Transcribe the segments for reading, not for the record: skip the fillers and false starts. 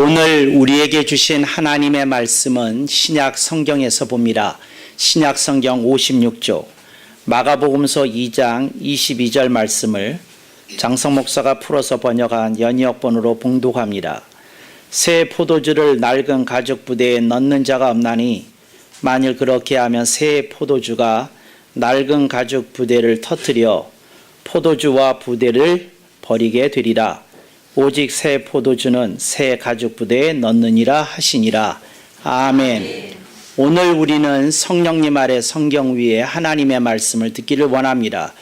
오늘 우리에게 주신 하나님의 말씀은 신약 성경에서 봅니다. 신약 성경 56조 마가복음서 2장 22절 말씀을 장성 목사가 풀어서 번역한 연이어본으로 봉독합니다. 새 포도주를 낡은 가죽 부대에 넣는 자가 없나니 만일 그렇게 하면 새 포도주가 낡은 가죽 부대를 터뜨려 포도주와 부대를 버리게 되리라. 오직 새 포도주는 새 가죽 부대에 넣느니라 하시니라. 아멘. 오늘 우리는 성령님 아래 성경 위에 하나님의 말씀을 듣기를 원합니다.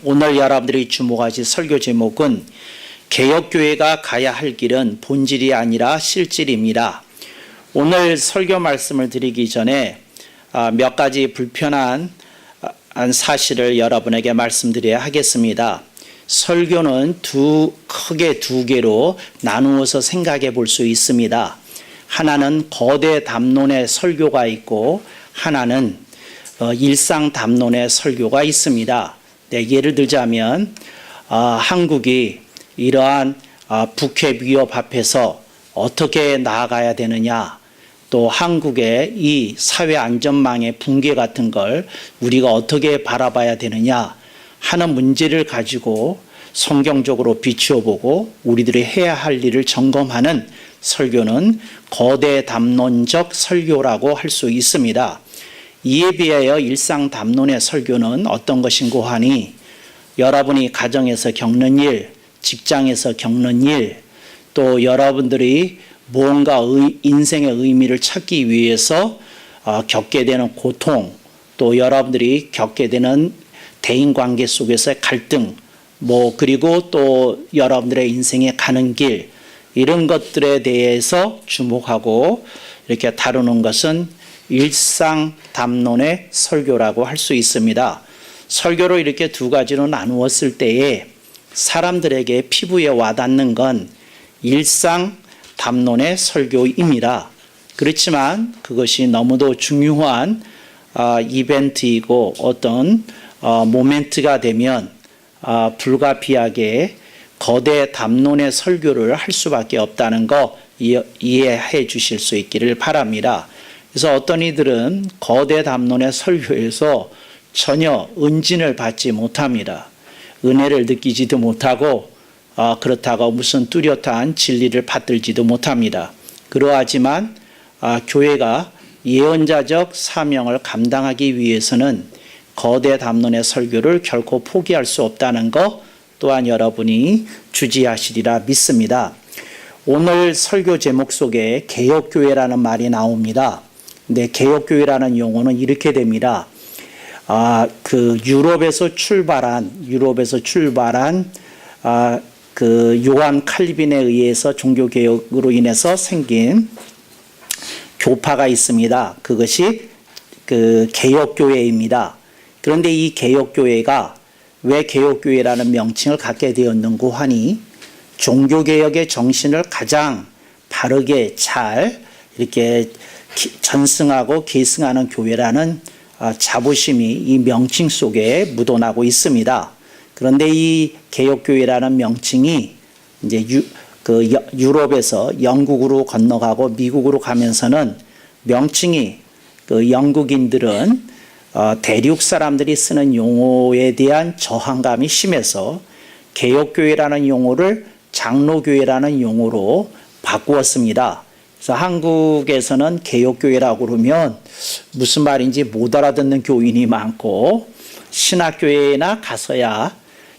오늘 여러분들이 주목하실 설교 제목은 개혁교회가 가야 할 길은 본질이 아니라 실질입니다. 오늘 설교 말씀을 드리기 전에 몇 가지 불편한 사실을 여러분에게 말씀드려야 하겠습니다. 설교는 크게 두 개로 나누어서 생각해 볼 수 있습니다. 하나는 거대 담론의 설교가 있고 하나는 일상 담론의 설교가 있습니다. 예를 들자면 한국이 이러한 북핵 위협 앞에서 어떻게 나아가야 되느냐, 또 한국의 이 사회 안전망의 붕괴 같은 걸 우리가 어떻게 바라봐야 되느냐 하는 문제를 가지고 성경적으로 비추어보고 우리들이 해야 할 일을 점검하는 설교는 거대 담론적 설교라고 할 수 있습니다. 이에 비하여 일상 담론의 설교는 어떤 것인고 하니 여러분이 가정에서 겪는 일, 직장에서 겪는 일, 또 여러분들이 무언가 인생의 의미를 찾기 위해서 겪게 되는 고통, 또 여러분들이 겪게 되는 대인관계 속에서의 갈등, 그리고 또 여러분들의 인생에 가는 길, 이런 것들에 대해서 주목하고 이렇게 다루는 것은 일상 담론의 설교라고 할 수 있습니다. 설교로 이렇게 두 가지로 나누었을 때에 사람들에게 피부에 와닿는 건 일상 담론의 설교입니다. 그렇지만 그것이 너무도 중요한 이벤트이고 어떤 모멘트가 되면 불가피하게 거대 담론의 설교를 할 수밖에 없다는 거 이해해 주실 수 있기를 바랍니다. 그래서 어떤 이들은 거대 담론의 설교에서 전혀 은진을 받지 못합니다. 은혜를 느끼지도 못하고 그렇다고 무슨 뚜렷한 진리를 받들지도 못합니다. 그러하지만 교회가 예언자적 사명을 감당하기 위해서는 거대 담론의 설교를 결코 포기할 수 없다는 것 또한 여러분이 주지하시리라 믿습니다. 오늘 설교 제목 속에 개혁교회라는 말이 나옵니다. 근데 개혁교회라는 용어는 이렇게 됩니다. 유럽에서 출발한 그 요한 칼빈에 의해서 종교개혁으로 인해서 생긴 교파가 있습니다. 그것이 그 개혁교회입니다. 그런데 이 개혁교회가 왜 개혁교회라는 명칭을 갖게 되었는고 하니 종교개혁의 정신을 가장 바르게 잘 이렇게 전승하고 계승하는 교회라는 자부심이 이 명칭 속에 묻어나고 있습니다. 그런데 이 개혁교회라는 명칭이 이제 유럽에서 영국으로 건너가고 미국으로 가면서는 명칭이 영국인들은 대륙 사람들이 쓰는 용어에 대한 저항감이 심해서 개혁교회라는 용어를 장로교회라는 용어로 바꾸었습니다. 그래서 한국에서는 개혁교회라고 그러면 무슨 말인지 못 알아듣는 교인이 많고 신학교회나 가서야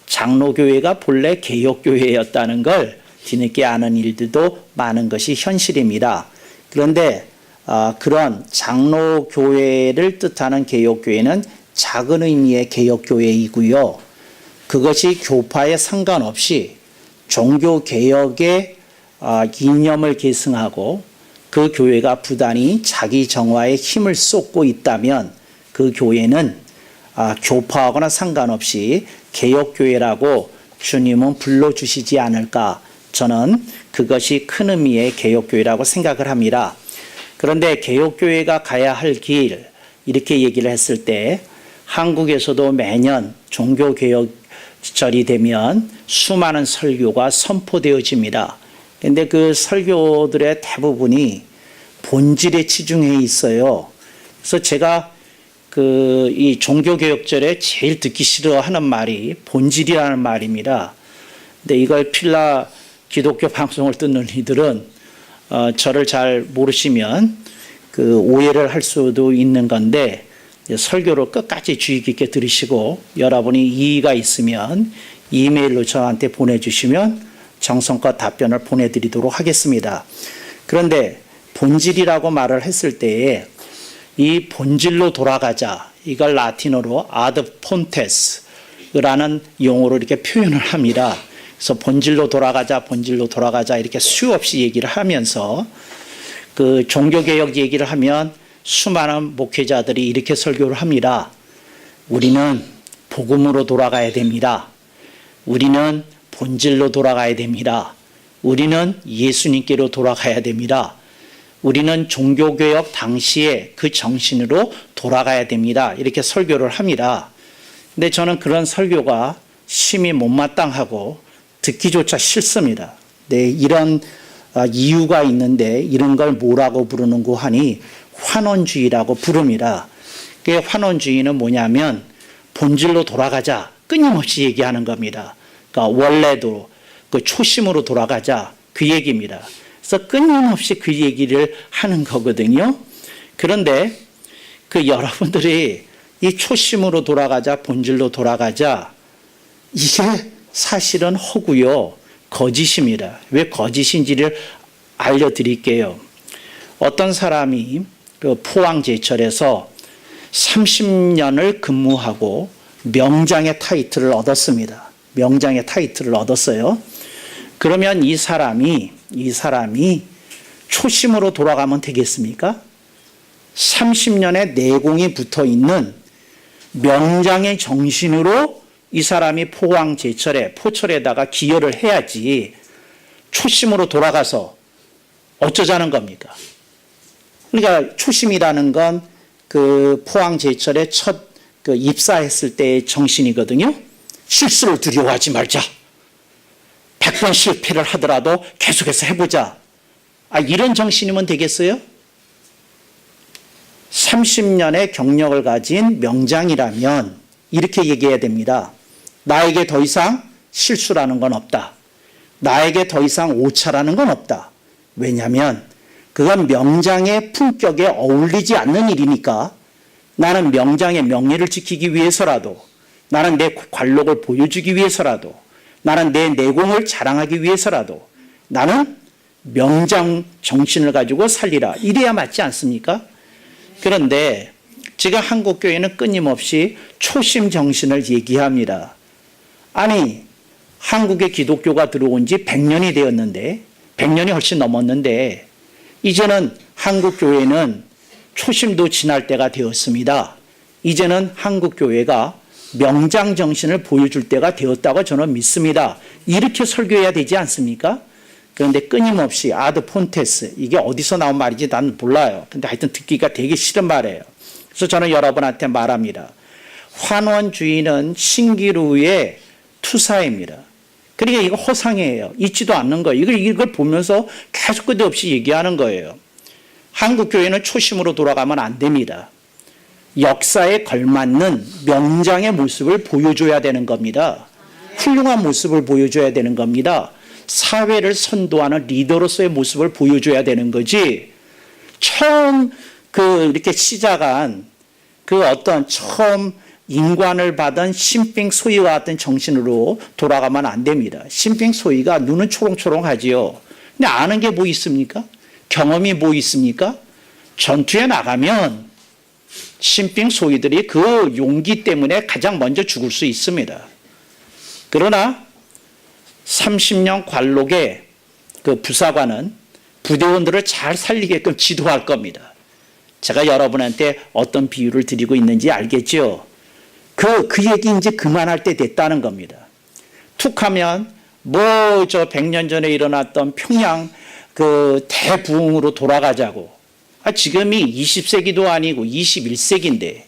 장로교회가 본래 개혁교회였다는 걸 뒤늦게 아는 일들도 많은 것이 현실입니다. 그런데 그런 장로교회를 뜻하는 개혁교회는 작은 의미의 개혁교회이고요. 그것이 교파에 상관없이 종교개혁의 이념을 계승하고 그 교회가 부단히 자기 정화에 힘을 쏟고 있다면 그 교회는 교파하거나 상관없이 개혁교회라고 주님은 불러주시지 않을까, 저는 그것이 큰 의미의 개혁교회라고 생각을 합니다. 그런데 개혁교회가 가야 할 길, 이렇게 얘기를 했을 때 한국에서도 매년 종교개혁절이 되면 수많은 설교가 선포되어집니다. 근데 그 설교들의 대부분이 본질에 치중해 있어요. 그래서 제가 이 종교개혁절에 제일 듣기 싫어하는 말이 본질이라는 말입니다. 근데 이걸 필라 기독교 방송을 듣는 이들은 저를 잘 모르시면 그 오해를 할 수도 있는 건데, 설교를 끝까지 주의 깊게 들으시고 여러분이 이의가 있으면 이메일로 저한테 보내주시면 정성껏 답변을 보내드리도록 하겠습니다. 그런데 본질이라고 말을 했을 때에 이 본질로 돌아가자, 이걸 라틴어로 ad fontes라는 용어로 이렇게 표현을 합니다. 그래서 본질로 돌아가자, 본질로 돌아가자 이렇게 수없이 얘기를 하면서 그 종교개혁 얘기를 하면 수많은 목회자들이 이렇게 설교를 합니다. 우리는 복음으로 돌아가야 됩니다. 우리는 본질로 돌아가야 됩니다. 우리는 예수님께로 돌아가야 됩니다. 우리는 종교개혁 당시에 그 정신으로 돌아가야 됩니다. 이렇게 설교를 합니다. 근데 저는 그런 설교가 심히 못마땅하고 듣기조차 싫습니다. 네, 이런 이유가 있는데 이런 걸 뭐라고 부르는고 하니 환원주의라고 부릅니다. 그 환원주의는 뭐냐면 본질로 돌아가자 끊임없이 얘기하는 겁니다. 그러니까 원래도 그 초심으로 돌아가자 그 얘기입니다. 그래서 끊임없이 그 얘기를 하는 거거든요. 그런데 그 여러분들이 이 초심으로 돌아가자, 본질로 돌아가자, 이게 사실은 허구요, 거짓입니다. 왜 거짓인지를 알려드릴게요. 어떤 사람이 그 포항제철에서 30년을 근무하고 명장의 타이틀을 얻었습니다. 명장의 타이틀을 얻었어요. 그러면 이 사람이 초심으로 돌아가면 되겠습니까? 30년의 내공이 붙어 있는 명장의 정신으로 이 사람이 포항제철에 포철에다가 기여를 해야지 초심으로 돌아가서 어쩌자는 겁니까? 그러니까 초심이라는 건 그 포항제철에 첫 그 입사했을 때의 정신이거든요. 실수를 두려워하지 말자. 100번 실패를 하더라도 계속해서 해보자. 이런 정신이면 되겠어요? 30년의 경력을 가진 명장이라면 이렇게 얘기해야 됩니다. 나에게 더 이상 실수라는 건 없다. 나에게 더 이상 오차라는 건 없다. 왜냐하면 그건 명장의 품격에 어울리지 않는 일이니까 나는 명장의 명예를 지키기 위해서라도, 나는 내 관록을 보여주기 위해서라도, 나는 내 내공을 자랑하기 위해서라도 나는 명장 정신을 가지고 살리라. 이래야 맞지 않습니까? 그런데 지금 한국교회는 끊임없이 초심 정신을 얘기합니다. 아니, 한국에 기독교가 들어온 지 100년이 되었는데, 100년이 훨씬 넘었는데 이제는 한국교회는 초심도 지날 때가 되었습니다. 이제는 한국교회가 명장 정신을 보여줄 때가 되었다고 저는 믿습니다. 이렇게 설교해야 되지 않습니까? 그런데 끊임없이 아드 폰테스, 이게 어디서 나온 말인지 난 몰라요. 근데 하여튼 듣기가 되게 싫은 말이에요. 그래서 저는 여러분한테 말합니다. 환원주의는 신기루의 투사입니다. 그러니까 이거 허상이에요. 있지도 않는 거예요. 이걸 보면서 계속 끝없이 얘기하는 거예요. 한국교회는 초심으로 돌아가면 안 됩니다. 역사에 걸맞는 명장의 모습을 보여줘야 되는 겁니다. 훌륭한 모습을 보여줘야 되는 겁니다. 사회를 선도하는 리더로서의 모습을 보여줘야 되는 거지. 처음 이렇게 시작한 어떤 처음 인관을 받은 심빙소이와 같은 정신으로 돌아가면 안 됩니다. 심빙소이가 눈은 초롱초롱하지요. 근데 아는 게 뭐 있습니까? 경험이 뭐 있습니까? 전투에 나가면 심빙소이들이 그 용기 때문에 가장 먼저 죽을 수 있습니다. 그러나 30년 관록의 그 부사관은 부대원들을 잘 살리게끔 지도할 겁니다. 제가 여러분한테 어떤 비유를 드리고 있는지 알겠죠? 그 얘기 이제 그만할 때 됐다는 겁니다. 툭 하면 100년 전에 일어났던 평양 그 대부흥으로 돌아가자고. 지금이 20세기도 아니고 21세기인데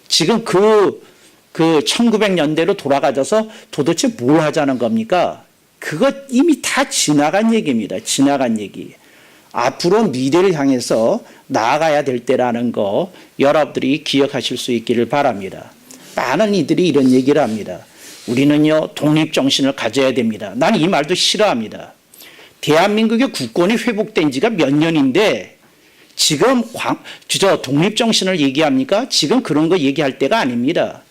지금 그 1900년대로 돌아가져서 도대체 뭘 하자는 겁니까? 그것 이미 다 지나간 얘기입니다. 지나간 얘기. 앞으로 미래를 향해서 나아가야 될 때라는 거 여러분들이 기억하실 수 있기를 바랍니다. 많은 이들이 이런 얘기를 합니다. 우리는요, 독립정신을 가져야 됩니다. 나는 이 말도 싫어합니다. 대한민국의 국권이 회복된 지가 몇 년인데 지금 독립정신을 얘기합니까? 지금 그런 거 얘기할 때가 아닙니다.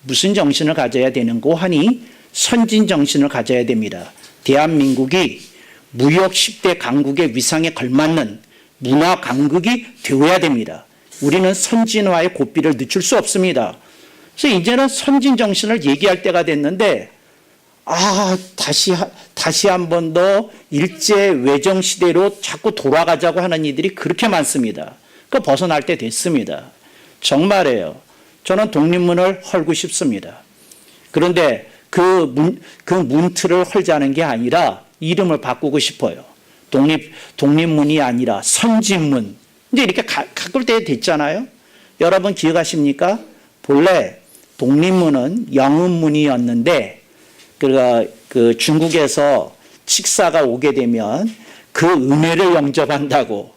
무슨 정신을 가져야 되는고 하니 선진정신을 가져야 됩니다. 대한민국이 무역 10대 강국의 위상에 걸맞는 문화 강국이 되어야 됩니다. 우리는 선진화의 고삐를 늦출 수 없습니다. 그래서 이제는 선진정신을 얘기할 때가 됐는데 다시 한 번 더 일제 외정 시대로 자꾸 돌아가자고 하는 이들이 그렇게 많습니다. 그 벗어날 때 됐습니다. 정말이에요. 저는 독립문을 헐고 싶습니다. 그런데 그 문틀을 헐자는 게 아니라 이름을 바꾸고 싶어요. 독립문이 아니라 선진문. 이제 이렇게 가꿀 때 됐잖아요. 여러분 기억하십니까? 본래 독립문은 영음문이었는데 그 중국에서 칙사가 오게 되면 그 은혜를 영접한다고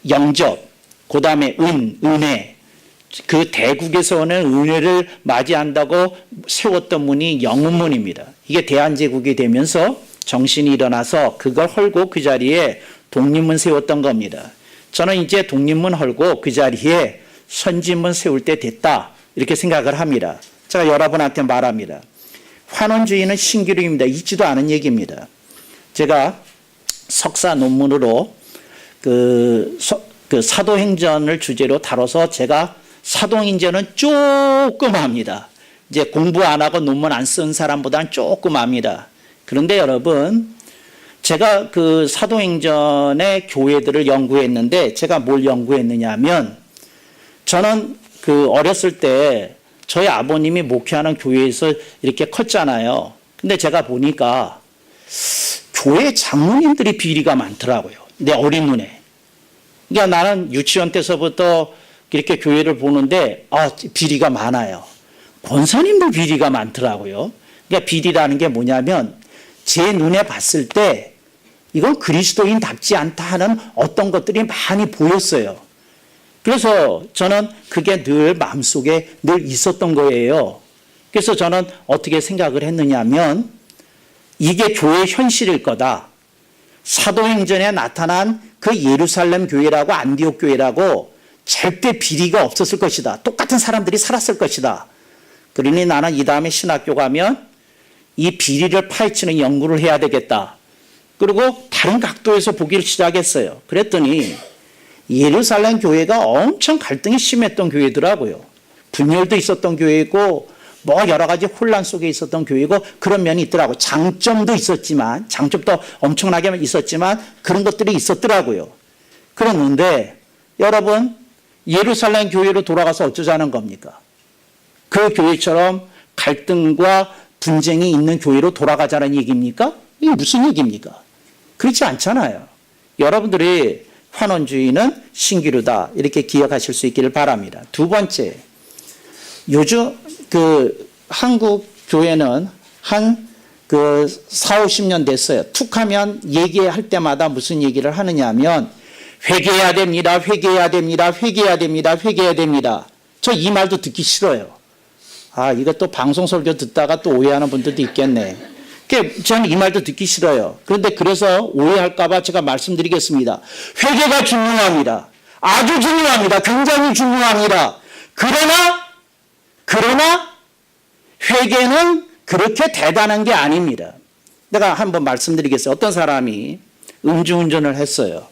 영접, 그 다음에 은혜, 그 대국에서 오는 은혜를 맞이한다고 세웠던 문이 영음문입니다. 이게 대한제국이 되면서 정신이 일어나서 그걸 헐고 그 자리에 독립문 세웠던 겁니다. 저는 이제 독립문 헐고 그 자리에 선진문 세울 때 됐다 이렇게 생각을 합니다. 제가 여러분한테 말합니다. 환원주의는 신기루입니다. 있지도 않은 얘기입니다. 제가 석사 논문으로 그 사도행전을 주제로 다뤄서 제가 사도행전은 조금 합니다. 이제 공부 안 하고 논문 안 쓴 사람보다는 조금 합니다. 그런데 여러분, 제가 그 사도행전의 교회들을 연구했는데 제가 뭘 연구했느냐 하면 저는 그 어렸을 때 저희 아버님이 목회하는 교회에서 이렇게 컸잖아요. 근데 제가 보니까 교회 장로님들이 비리가 많더라고요. 내 어린 눈에. 그러니까 나는 유치원 때서부터 이렇게 교회를 보는데 비리가 많아요. 권사님들 비리가 많더라고요. 그러니까 비리라는 게 뭐냐면 제 눈에 봤을 때 이건 그리스도인답지 않다 하는 어떤 것들이 많이 보였어요. 그래서 저는 그게 늘 마음속에 늘 있었던 거예요. 그래서 저는 어떻게 생각을 했느냐 하면 이게 교회의 현실일 거다. 사도행전에 나타난 그 예루살렘 교회라고 안디옥 교회라고 절대 비리가 없었을 것이다. 똑같은 사람들이 살았을 것이다. 그러니 나는 이 다음에 신학교 가면 이 비리를 파헤치는 연구를 해야 되겠다. 그리고 다른 각도에서 보기를 시작했어요. 그랬더니 예루살렘 교회가 엄청 갈등이 심했던 교회더라고요. 분열도 있었던 교회고 뭐 여러 가지 혼란 속에 있었던 교회고 그런 면이 있더라고요. 장점도 있었지만 장점도 엄청나게 있었지만 그런 것들이 있었더라고요. 그랬는데 여러분 예루살렘 교회로 돌아가서 어쩌자는 겁니까? 그 교회처럼 갈등과 분쟁이 있는 교회로 돌아가자는 얘기입니까? 이게 무슨 얘기입니까? 그렇지 않잖아요. 여러분들이 환원주의는 신기루다 이렇게 기억하실 수 있기를 바랍니다. 두 번째, 요즘 한국 교회는 한 4, 50년 됐어요. 툭하면 얘기할 때마다 무슨 얘기를 하느냐 하면 회개해야 됩니다. 회개해야 됩니다. 회개해야 됩니다. 회개해야 됩니다. 저 이 말도 듣기 싫어요. 이것도 방송 설교 듣다가 또 오해하는 분들도 있겠네. 저는 이 말도 듣기 싫어요. 그런데 그래서 오해할까봐 제가 말씀드리겠습니다. 회개가 중요합니다. 아주 중요합니다. 굉장히 중요합니다. 그러나 회개는 그렇게 대단한 게 아닙니다. 내가 한번 말씀드리겠어요. 어떤 사람이 음주운전을 했어요.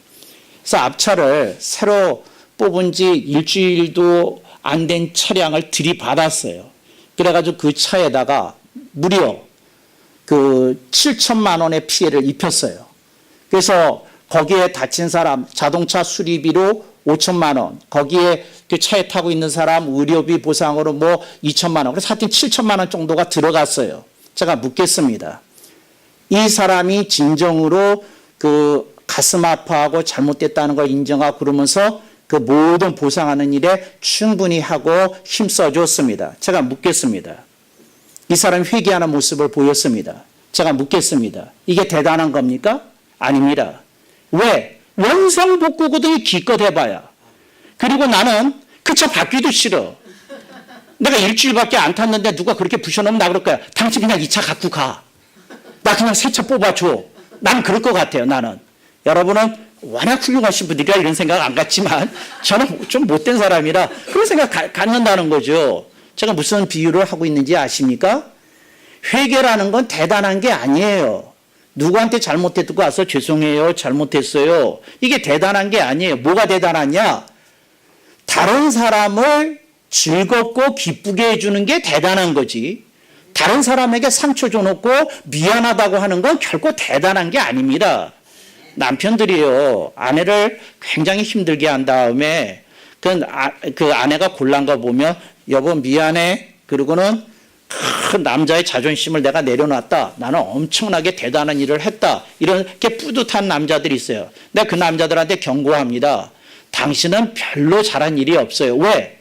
그래서 앞차를 새로 뽑은 지 일주일도 안 된 차량을 들이받았어요. 그래가지고 그 차에다가 무려 7천만 원의 피해를 입혔어요. 그래서 거기에 다친 사람 자동차 수리비로 5천만 원, 거기에 그 차에 타고 있는 사람 의료비 보상으로 2천만 원, 그래서 하여튼 7천만 원 정도가 들어갔어요. 제가 묻겠습니다. 이 사람이 진정으로 가슴 아파하고 잘못됐다는 걸 인정하고 그러면서 그 모든 보상하는 일에 충분히 하고 힘써줬습니다. 제가 묻겠습니다. 이 사람이 회개하는 모습을 보였습니다. 제가 묻겠습니다. 이게 대단한 겁니까? 아닙니다. 왜? 원상복구거든요. 기껏 해봐야. 그리고 나는 그 차 바퀴도 싫어. 내가 일주일밖에 안 탔는데 누가 그렇게 부셔놓으면 나 그럴 거야. 당신 그냥 이 차 갖고 가. 나 그냥 새 차 뽑아줘. 난 그럴 것 같아요. 나는. 여러분은 워낙 훌륭하신 분들이라 이런 생각 안 갖지만 저는 좀 못된 사람이라 그런 생각 갖는다는 거죠. 제가 무슨 비유를 하고 있는지 아십니까? 회개라는 건 대단한 게 아니에요. 누구한테 잘못했고 와서 죄송해요. 잘못했어요. 이게 대단한 게 아니에요. 뭐가 대단하냐? 다른 사람을 즐겁고 기쁘게 해주는 게 대단한 거지. 다른 사람에게 상처 줘놓고 미안하다고 하는 건 결코 대단한 게 아닙니다. 남편들이요, 아내를 굉장히 힘들게 한 다음에 그 아내가 곤란 거 보면 여보 미안해. 그리고는 큰 남자의 자존심을 내가 내려놨다. 나는 엄청나게 대단한 일을 했다. 이렇게 뿌듯한 남자들이 있어요. 내가 그 남자들한테 경고합니다. 당신은 별로 잘한 일이 없어요. 왜?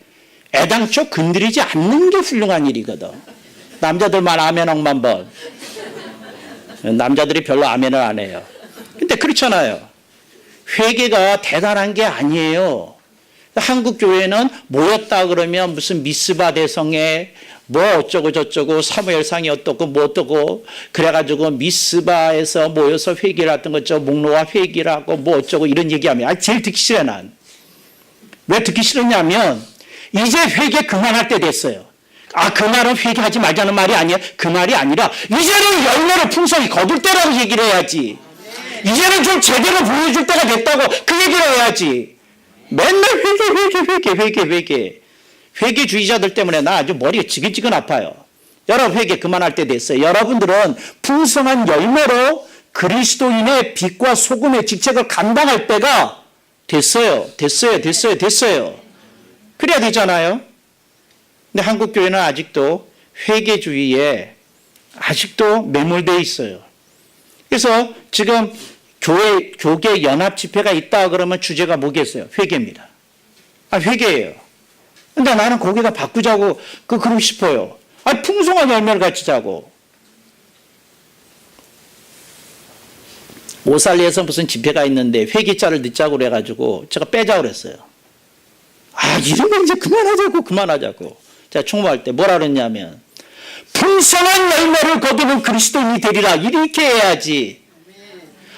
애당초 건드리지 않는 게 훌륭한 일이거든. 남자들만 아멘 억만 번. 남자들이 별로 아멘을 안 해요. 근데 그렇잖아요. 회개가 대단한 게 아니에요. 한국 교회는 모였다 그러면 무슨 미스바 대성에 뭐 어쩌고 저쩌고 사무엘상이 어떻고 뭐 어떻고 그래가지고 미스바에서 모여서 회개를 했던 거죠. 목노아 회개를 하고 뭐 어쩌고 이런 얘기하면 제일 듣기 싫어 난. 왜 듣기 싫었냐면 이제 회개 그만할 때 됐어요. 그 말은 회개하지 말자는 말이 아니야. 그 말이 아니라 이제는 열매를 풍성히 거둘 때라고 얘기를 해야지. 이제는 좀 제대로 보여줄 때가 됐다고 그 얘기를 해야지. 맨날 회개. 회개주의자들 때문에 나 아주 머리가 지근지근 아파요. 여러분 회개 그만할 때 됐어요. 여러분들은 풍성한 열매로 그리스도인의 빛과 소금의 직책을 감당할 때가 됐어요. 그래야 되잖아요. 근데 한국 교회는 아직도 회개주의에 아직도 매몰되어 있어요. 그래서 지금 교계 연합 집회가 있다 그러면 주제가 뭐겠어요? 회개입니다. 회개예요. 근데 나는 거기다 바꾸자고 그러고 싶어요. 풍성한 열매를 가지자고. 오살리에서 무슨 집회가 있는데 회개자를 넣자고 그래가지고 제가 빼자고 그랬어요. 이런 거 이제 그만하자고. 제가 총무할 때 뭐라 그랬냐면 풍성한 열매를 거두는 그리스도인이 되리라. 이렇게 해야지.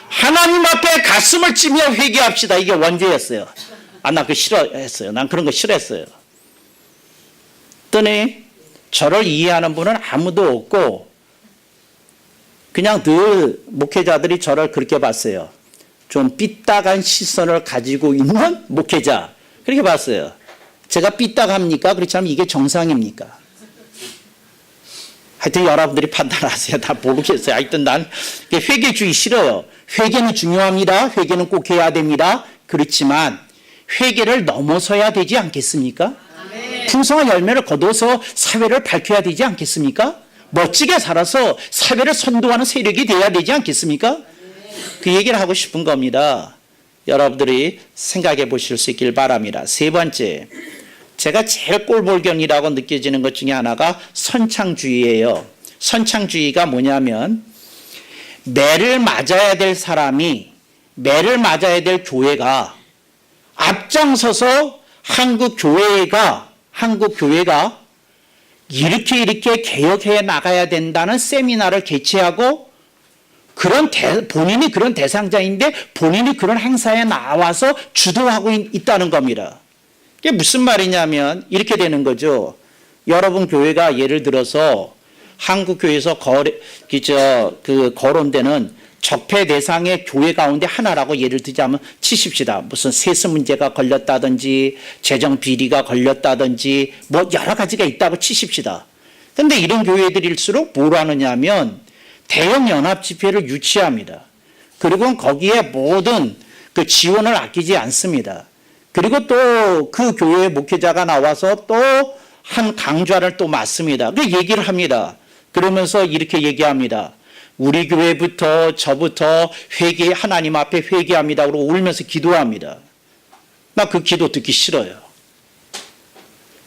하나님 앞에 가슴을 찌며 회개합시다. 이게 원죄였어요. 나 그거 싫어했어요. 난 그런 거 싫어했어요. 그랬더니 저를 이해하는 분은 아무도 없고 그냥 늘 목회자들이 저를 그렇게 봤어요. 좀 삐딱한 시선을 가지고 있는 목회자. 그렇게 봤어요. 제가 삐딱합니까? 그렇지 않으면 이게 정상입니까? 하여튼 여러분들이 판단하세요. 다 모르겠어요. 하여튼 난 회개주의 싫어요. 회개는 중요합니다. 회개는 꼭 해야 됩니다. 그렇지만 회개를 넘어서야 되지 않겠습니까? 풍성한 열매를 거둬서 사회를 밝혀야 되지 않겠습니까? 멋지게 살아서 사회를 선도하는 세력이 돼야 되지 않겠습니까? 그 얘기를 하고 싶은 겁니다. 여러분들이 생각해 보실 수 있길 바랍니다. 세 번째, 제가 제일 꼴불견이라고 느껴지는 것 중에 하나가 선창주의예요. 선창주의가 뭐냐면 매를 맞아야 될 사람이 매를 맞아야 될 교회가 앞장서서 한국 교회가 이렇게 개혁해 나가야 된다는 세미나를 개최하고 본인이 그런 대상자인데 본인이 그런 행사에 나와서 주도하고 있다는 겁니다. 이게 무슨 말이냐면 이렇게 되는 거죠. 여러분 교회가 예를 들어서 한국 교회에서 거론되는 적폐 대상의 교회 가운데 하나라고 예를 들자면 치십시다. 무슨 세습 문제가 걸렸다든지 재정 비리가 걸렸다든지 뭐 여러 가지가 있다고 치십시다. 그런데 이런 교회들일수록 뭘 하느냐면 대형 연합 집회를 유치합니다. 그리고 거기에 모든 그 지원을 아끼지 않습니다. 그리고 또 그 교회의 목회자가 나와서 또 한 강좌를 또 맡습니다. 그 얘기를 합니다. 그러면서 이렇게 얘기합니다. 우리 교회부터 저부터 하나님 앞에 회개합니다. 그러고 울면서 기도합니다. 나 그 기도 듣기 싫어요.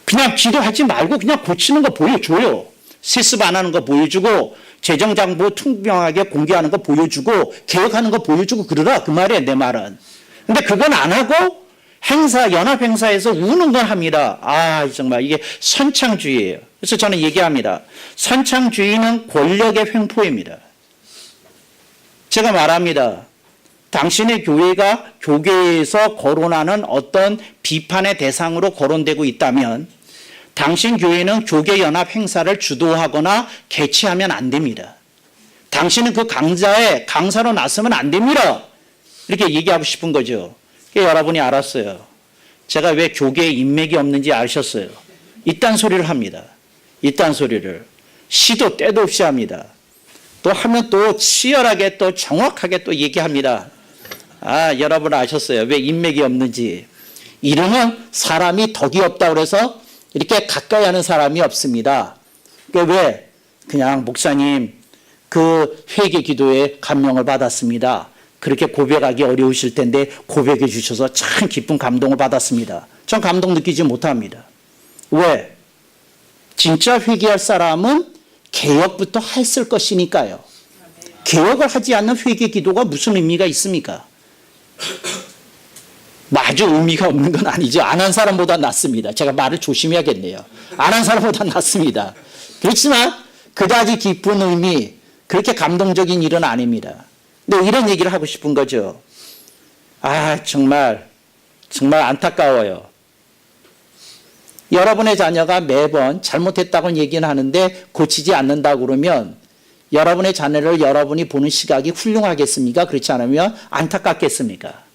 그냥 기도하지 말고 그냥 고치는 거 보여줘요. 세습 안 하는 거 보여주고 재정정보 투명하게 공개하는 거 보여주고 개혁하는 거 보여주고 그러라 그 말이에요. 내 말은. 근데 그건 안 하고 행사 연합 행사에서 우는 건 합니다. 아 정말 이게 선창주의예요. 그래서 저는 얘기합니다. 선창주의는 권력의 횡포입니다. 제가 말합니다. 당신의 교회가 교계에서 거론하는 어떤 비판의 대상으로 거론되고 있다면 당신 교회는 교계연합 행사를 주도하거나 개최하면 안 됩니다. 당신은 그 강사로 나서면 안 됩니다. 이렇게 얘기하고 싶은 거죠. 여러분이 알았어요. 제가 왜 교계에 인맥이 없는지 아셨어요. 이딴 소리를 합니다. 이딴 소리를. 시도 때도 없이 합니다. 또 하면 또 치열하게 또 정확하게 또 얘기합니다. 아, 여러분 아셨어요. 왜 인맥이 없는지. 이러면 사람이 덕이 없다고 그래서 이렇게 가까이 하는 사람이 없습니다. 왜? 그냥 목사님 그 회개 기도에 감명을 받았습니다. 그렇게 고백하기 어려우실 텐데 고백해 주셔서 참 기쁜 감동을 받았습니다. 전 감동 느끼지 못합니다. 왜? 진짜 회개할 사람은 개혁부터 했을 것이니까요. 개혁을 하지 않는 회개 기도가 무슨 의미가 있습니까? 아주 의미가 없는 건 아니죠. 안 한 사람보다 낫습니다. 제가 말을 조심해야겠네요. 안 한 사람보다 낫습니다. 그렇지만 그다지 깊은 의미, 그렇게 감동적인 일은 아닙니다. 근데 이런 얘기를 하고 싶은 거죠. 아, 정말 안타까워요. 여러분의 자녀가 매번 잘못했다고는 얘기는 하는데 고치지 않는다고 그러면 여러분의 자녀를 여러분이 보는 시각이 훌륭하겠습니까? 그렇지 않으면 안타깝겠습니까?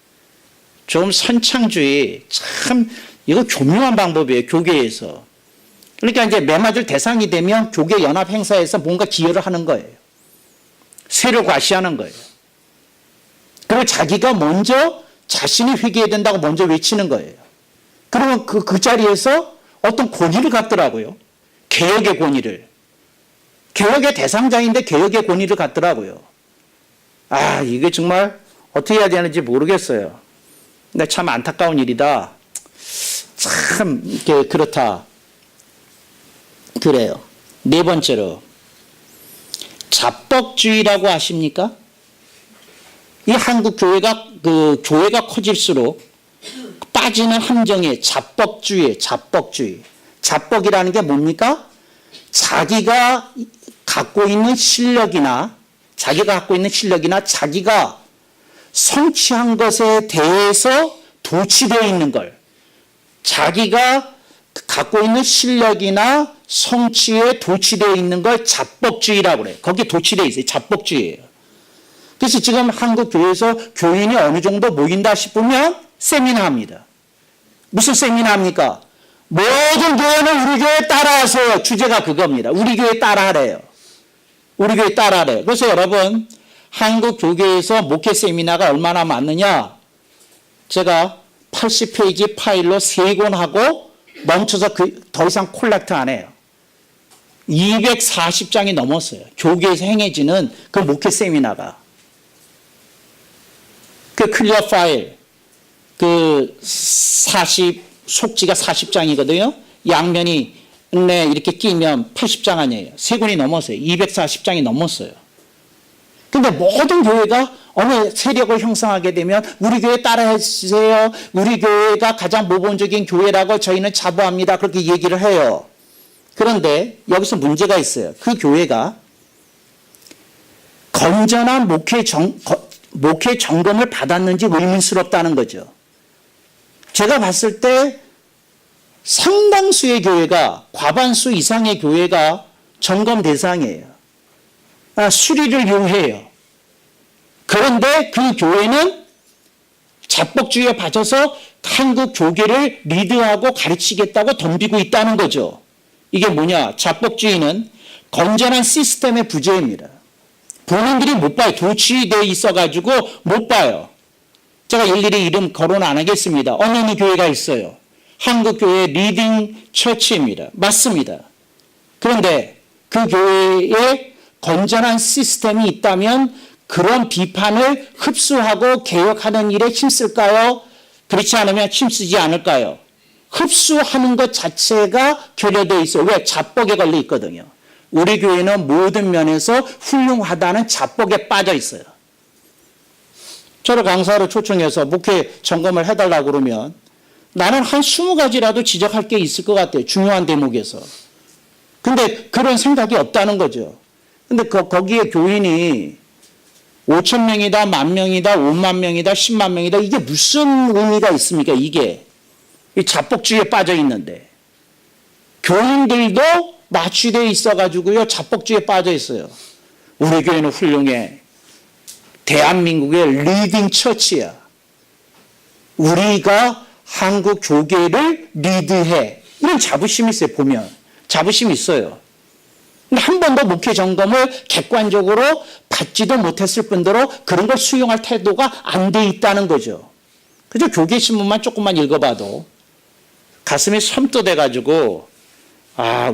좀 선창주의, 참 이거 교묘한 방법이에요. 교계에서. 그러니까 이제 매맞을 대상이 되면 교계 연합 행사에서 뭔가 기여를 하는 거예요. 세를 과시하는 거예요. 그리고 자기가 먼저 자신이 회개해야 된다고 먼저 외치는 거예요. 그러면 그 자리에서 어떤 권위를 갖더라고요. 개혁의 권위를. 개혁의 대상자인데 개혁의 권위를 갖더라고요. 아, 이게 정말 어떻게 해야 되는지 모르겠어요. 근데 참 안타까운 일이다. 참 그렇다. 그래요. 네 번째로 자뻑주의라고 아십니까? 이 한국 교회가 교회가 커질수록 빠지는 함정에 자뻑주의. 자뻑이라는 게 뭡니까? 자기가 갖고 있는 실력이나 자기가 성취한 것에 대해서 도취되어 있는 걸, 자기가 갖고 있는 실력이나 성취에 도취되어 있는 걸 자뻑주의라고 그래요. 거기에 도취되어 있어요. 자뻑주의예요. 그래서 지금 한국 교회에서 교인이 어느 정도 모인다 싶으면 세미나합니다. 무슨 세미나합니까? 모든 교회는 우리 교회 따라하세요. 주제가 그겁니다. 우리 교회 따라하래요. 그래서 여러분, 한국 교계에서 목회 세미나가 얼마나 많느냐? 제가 80페이지 파일로 3권 하고 멈춰서 더 이상 콜렉트 안 해요. 240장이 넘었어요. 교계에서 행해지는 그 목회 세미나가. 그 클리어 파일, 속지가 40장이거든요. 양면이 이렇게 끼면 80장 아니에요. 3권이 넘었어요. 240장이 넘었어요. 근데 모든 교회가 어느 세력을 형성하게 되면 우리 교회 따라해주세요. 우리 교회가 가장 모범적인 교회라고 저희는 자부합니다. 그렇게 얘기를 해요. 그런데 여기서 문제가 있어요. 그 교회가 건전한 목회 점검을 받았는지 의문스럽다는 거죠. 제가 봤을 때 상당수의 교회가, 과반수 이상의 교회가 점검 대상이에요. 수리를 요해요. 그런데 그 교회는 자뻑주의에 빠져서 한국 교계를 리드하고 가르치겠다고 덤비고 있다는 거죠. 이게 뭐냐? 자뻑주의는 건전한 시스템의 부재입니다. 본인들이 못 봐요. 도취되어 있어가지고 못 봐요. 제가 일일이 이름 거론 안 하겠습니다. 어느 교회가 있어요. 한국교회 리딩 처치입니다. 맞습니다. 그런데 그 교회에 건전한 시스템이 있다면 그런 비판을 흡수하고 개혁하는 일에 힘쓸까요? 그렇지 않으면 힘쓰지 않을까요? 흡수하는 것 자체가 결여되어 있어요. 왜? 자뻑에 걸려 있거든요. 우리 교회는 모든 면에서 훌륭하다는 자뻑에 빠져 있어요. 저를 강사로 초청해서 목회 점검을 해달라고 그러면 나는 한 20가지라도 지적할 게 있을 것 같아요. 중요한 대목에서. 근데 그런 생각이 없다는 거죠. 근데 거기에 교인이 5,000명이다, 10,000명이다, 50,000명이다, 100,000명이다. 이게 무슨 의미가 있습니까? 이게. 이 자뻑주의에 빠져 있는데. 교인들도 마취되어 있어가지고요. 자뻑주의에 빠져 있어요. 우리 교회는 훌륭해. 대한민국의 리딩 처치야. 우리가 한국 교계를 리드해. 이런 자부심이 있어요. 보면. 자부심이 있어요. 근데 한 번도 목회 점검을 객관적으로 받지도 못했을 뿐더러 그런 걸 수용할 태도가 안 돼 있다는 거죠. 그저 교계 신문만 조금만 읽어봐도 가슴이 섬떠돼가지고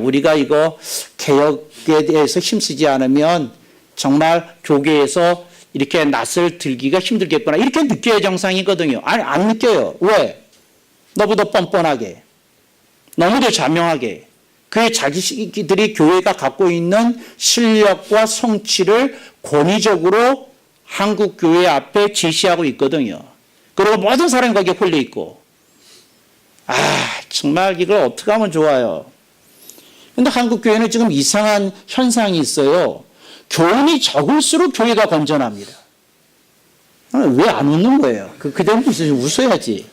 우리가 이거 개혁에 대해서 힘쓰지 않으면 정말 교계에서 이렇게 낯을 들기가 힘들겠구나. 이렇게 느껴야 정상이거든요. 아니, 안 느껴요. 왜? 너보다 뻔뻔하게. 너무도 자명하게. 그의 자기들이 교회가 갖고 있는 실력과 성취를 권위적으로 한국 교회 앞에 제시하고 있거든요. 그리고 모든 사람이 거기에 홀려 있고. 정말 이걸 어떻게 하면 좋아요. 근데 한국 교회는 지금 이상한 현상이 있어요. 교인이 적을수록 교회가 건전합니다. 왜 안 웃는 거예요? 그대로 웃어야지.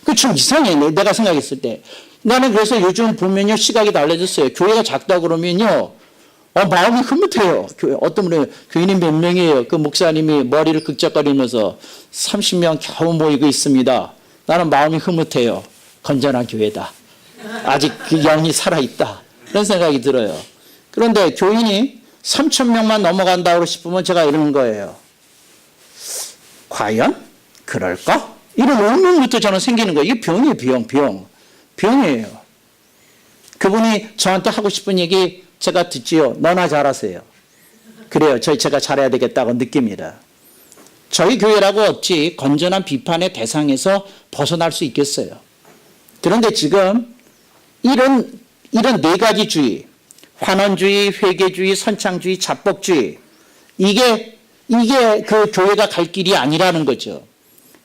그 좀 이상해. 내가 생각했을 때. 나는 그래서 요즘 보면요, 시각이 달라졌어요. 교회가 작다 그러면요, 마음이 흐뭇해요. 어떤 분이 교인이 몇 명이에요. 그 목사님이 머리를 극적거리면서 30명 겨우 모이고 있습니다. 나는 마음이 흐뭇해요. 건전한 교회다. 아직 그 영이 살아있다. 그런 생각이 들어요. 그런데 교인이 3,000명만 넘어간다고 싶으면 제가 이러는 거예요. 과연? 그럴까? 이런 의문부터 저는 생기는 거예요. 이게 병이에요, 병이에요. 그분이 저한테 하고 싶은 얘기 제가 듣지요. 너나 잘하세요. 그래요. 제가 잘해야 되겠다고 느낍니다. 저희 교회라고 어찌 건전한 비판의 대상에서 벗어날 수 있겠어요. 그런데 지금 이런 네 가지 주의, 환원주의, 회개주의, 선창주의, 자뻑주의, 이게 그 교회가 갈 길이 아니라는 거죠.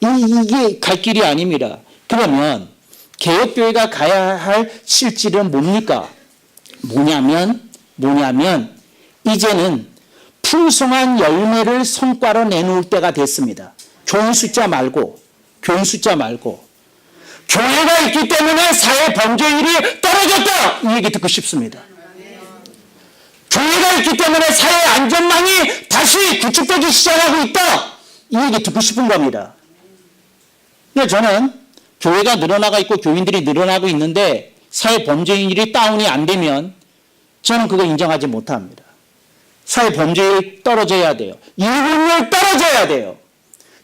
이게 갈 길이 아닙니다. 그러면 개혁교회가 가야 할 실질은 뭡니까? 뭐냐면 이제는 풍성한 열매를 성과로 내놓을 때가 됐습니다. 교인 숫자 말고 교회가 있기 때문에 사회 범죄율이 떨어졌다, 이 얘기 듣고 싶습니다. 교회가 있기 때문에 사회 안전망이 다시 구축되기 시작하고 있다, 이 얘기 듣고 싶은 겁니다. 근데 저는 교회가 늘어나고 있고 교인들이 늘어나고 있는데 사회 범죄율이 다운이 안 되면 저는 그거 인정하지 못합니다. 사회 범죄율 떨어져야 돼요. 이혼율 떨어져야 돼요.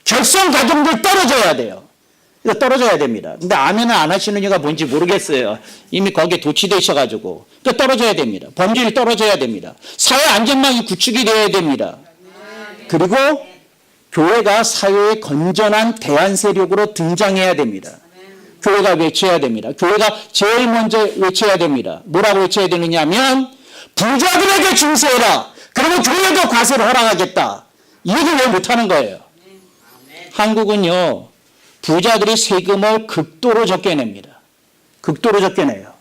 결손 가정들 떨어져야 돼요. 이거 떨어져야 됩니다. 근데 아멘을 안 하시는 이유가 뭔지 모르겠어요. 이미 거기에 도취되셔가지고. 그러니까 떨어져야 됩니다. 범죄율 떨어져야 됩니다. 사회 안전망이 구축이 되어야 됩니다. 그리고 교회가 사회의 건전한 대안 세력으로 등장해야 됩니다. 교회가 외쳐야 됩니다. 교회가 제일 먼저 외쳐야 됩니다. 뭐라고 외쳐야 되느냐 하면 부자들에게 중세해라. 그러면 교회도 과세를 허락하겠다. 이 얘기를 왜 못하는 거예요? 한국은요, 부자들이 세금을 극도로 적게 냅니다. 극도로 적게 내요.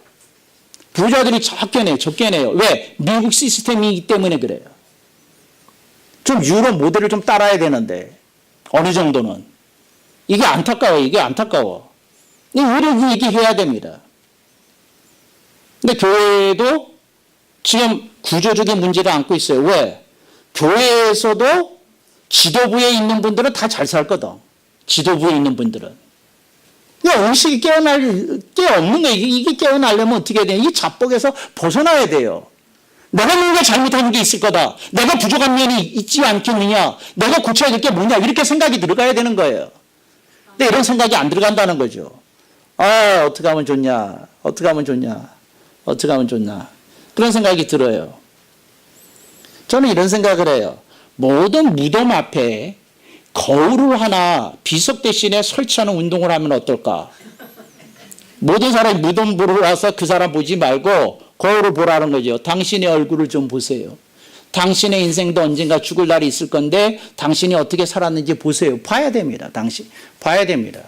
부자들이 적게 내요. 왜? 미국 시스템이기 때문에 그래요. 좀 유럽 모델을 좀 따라야 되는데 어느 정도는. 이게 안타까워. 우리 얘기해야 됩니다. 근데 교회도 지금 구조적인 문제를 안고 있어요. 왜? 교회에서도 지도부에 있는 분들은 다 잘 살거든. 지도부에 있는 분들은. 의식이 깨 없는 거예요. 이게 깨어나려면 어떻게 해야 돼요? 이 자뻑에서 벗어나야 돼요. 내가 뭔가 잘못하는 게 있을 거다. 내가 부족한 면이 있지 않겠느냐. 내가 고쳐야 될 게 뭐냐. 이렇게 생각이 들어가야 되는 거예요. 근데 이런 생각이 안 들어간다는 거죠. 어떻게 하면 좋냐. 그런 생각이 들어요. 저는 이런 생각을 해요. 모든 무덤 앞에 거울을 하나 비석 대신에 설치하는 운동을 하면 어떨까? 모든 사람이 무덤 보러 와서 그 사람 보지 말고 거울을 보라는 거죠. 당신의 얼굴을 좀 보세요. 당신의 인생도 언젠가 죽을 날이 있을 건데 당신이 어떻게 살았는지 보세요. 봐야 됩니다. 당신 봐야 됩니다.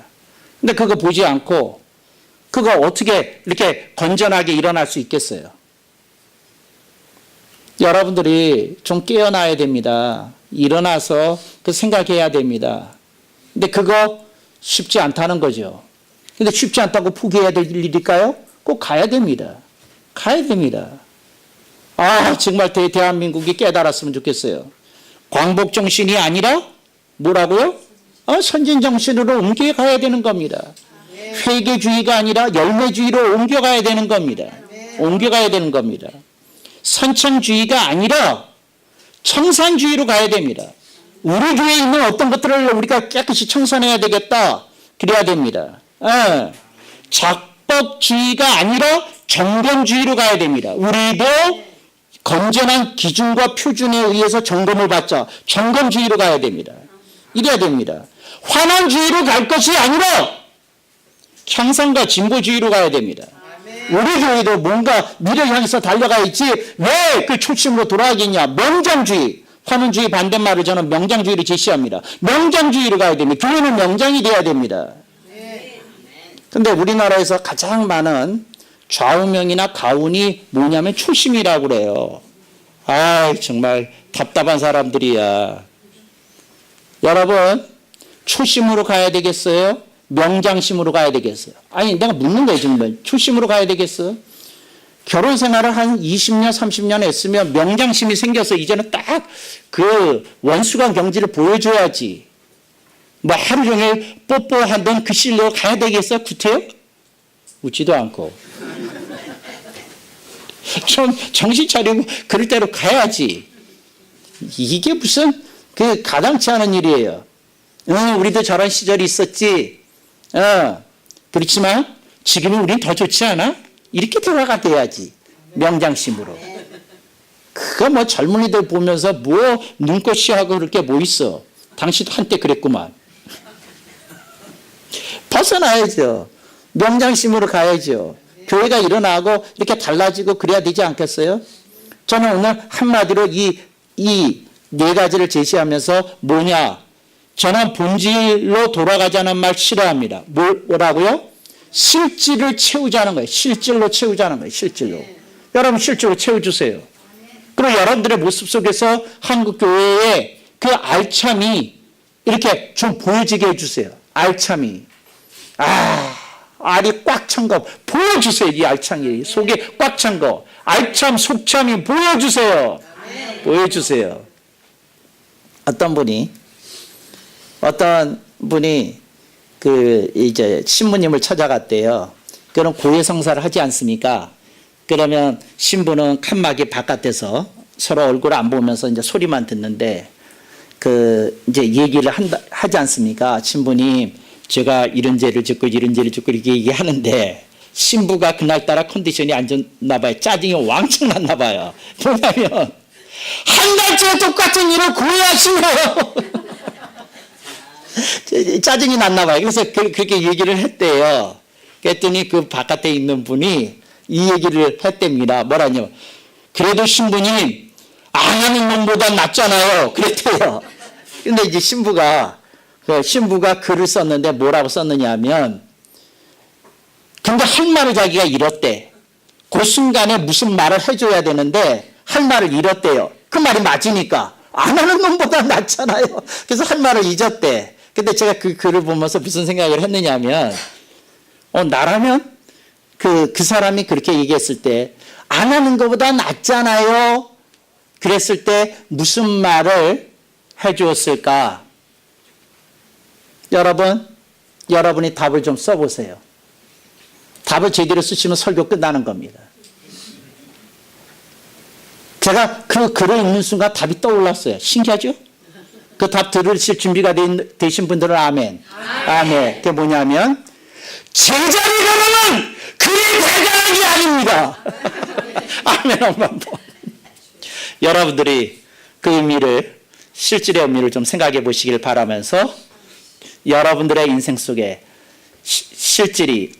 근데 그거 보지 않고 그거 어떻게 이렇게 건전하게 일어날 수 있겠어요? 여러분들이 좀 깨어나야 됩니다. 일어나서 그 생각해야 됩니다. 근데 그거 쉽지 않다는 거죠. 근데 쉽지 않다고 포기해야 될 일일까요? 꼭 가야 됩니다. 가야 됩니다. 정말 대한민국이 깨달았으면 좋겠어요. 광복 정신이 아니라 뭐라고요? 선진 정신으로 옮겨가야 되는 겁니다. 회개주의가 아니라 열매주의로 옮겨가야 되는 겁니다. 옮겨가야 되는 겁니다. 선천주의가 아니라 청산주의로 가야 됩니다. 우리 교회에 있는 어떤 것들을 우리가 깨끗이 청산해야 되겠다. 그래야 됩니다. 작법주의가 아니라 정견주의로 가야 됩니다. 우리도 건전한 기준과 표준에 의해서 점검을 받자. 점검주의로 가야 됩니다. 이래야 됩니다. 환원주의로 갈 것이 아니라 향상과 진보주의로 가야 됩니다. 우리 교회도 뭔가 미래를 향해서 달려가 있지 왜 그 초심으로 돌아가겠냐. 명장주의. 환원주의 반대말을 저는 명장주의를 제시합니다. 명장주의로 가야 됩니다. 교회는 명장이 돼야 됩니다. 근데 우리나라에서 가장 많은 좌우명이나 가운이 뭐냐면 초심이라고 그래요. 정말 답답한 사람들이야. 여러분, 초심으로 가야 되겠어요? 명장심으로 가야 되겠어요? 내가 묻는 거예요, 정말. 초심으로 가야 되겠어요? 결혼 생활을 한 20년, 30년 했으면 명장심이 생겨서 이제는 딱 그 원수간 경지를 보여줘야지. 하루 종일 뽀뽀하던 그 실로 가야 되겠어? 구태요? 웃지도 않고. 좀 정신 차리고 그럴 대로 가야지. 이게 무슨 그 가당치 않은 일이에요. 우리도 저런 시절이 있었지. 그렇지만 지금은 우린 더 좋지 않아? 이렇게 돌아가 돼야지. 명장심으로. 그거 젊은이들 보면서 눈꽃이 하고 그렇게 있어. 당신도 한때 그랬구만. 벗어나야죠. 명장심으로 가야죠. 교회가 일어나고 이렇게 달라지고 그래야 되지 않겠어요? 저는 오늘 한마디로 이 네 가지를 제시하면서 저는 본질로 돌아가자는 말 싫어합니다. 뭐라고요? 실질을 채우자는 거예요. 실질로 채우자는 거예요. 실질로. 여러분 실질로 채워주세요. 그리고 여러분들의 모습 속에서 한국교회의 그 알참이 이렇게 좀 보여지게 해주세요. 알참이. 알이 꽉 찬 거 보여주세요. 이 알창이 속에 꽉 찬 거. 알참 속참이 보여주세요. 보여주세요. 어떤 분이 이제 신부님을 찾아갔대요. 그럼 고해성사를 하지 않습니까? 그러면 신부는 칸막이 바깥에서 서로 얼굴 안 보면서 이제 소리만 듣는데 이제 얘기를 하지 않습니까? 신부님, 제가 이런 죄를 짓고 이렇게 얘기하는데 신부가 그날따라 컨디션이 안 좋나 봐요. 짜증이 왕창 났나 봐요. 뭐냐면 한 달째 똑같은 일을 고해하시네요. 짜증이 났나 봐요. 그래서 그렇게 얘기를 했대요. 그랬더니 그 바깥에 있는 분이 이 얘기를 했답니다. 뭐라뇨? 그래도 신부님 안 하는 놈보다 낫잖아요. 그랬대요. 근데 이제 신부가 글을 썼는데 뭐라고 썼느냐면 근데 할 말을 자기가 잃었대. 그 순간에 무슨 말을 해줘야 되는데 할 말을 잃었대요. 그 말이 맞으니까 안 하는 놈보다 낫잖아요. 그래서 할 말을 잊었대. 근데 제가 그 글을 보면서 무슨 생각을 했느냐면 나라면 그 사람이 그렇게 얘기했을 때 안 하는 것보다 낫잖아요. 그랬을 때 무슨 말을 해주었을까? 여러분이 답을 좀 써보세요. 답을 제대로 쓰시면 설교 끝나는 겁니다. 제가 그 글을 읽는 순간 답이 떠올랐어요. 신기하죠? 그 답 들으실 준비가 되신 분들은 아멘. 아멘. 그게 뭐냐면 제자리 걸음은 그리 대단한 게 아닙니다. 아멘 한번. 여러분들이 그 의미를 실질의 의미를 좀 생각해 보시길 바라면서 여러분들의 인생 속에 실질이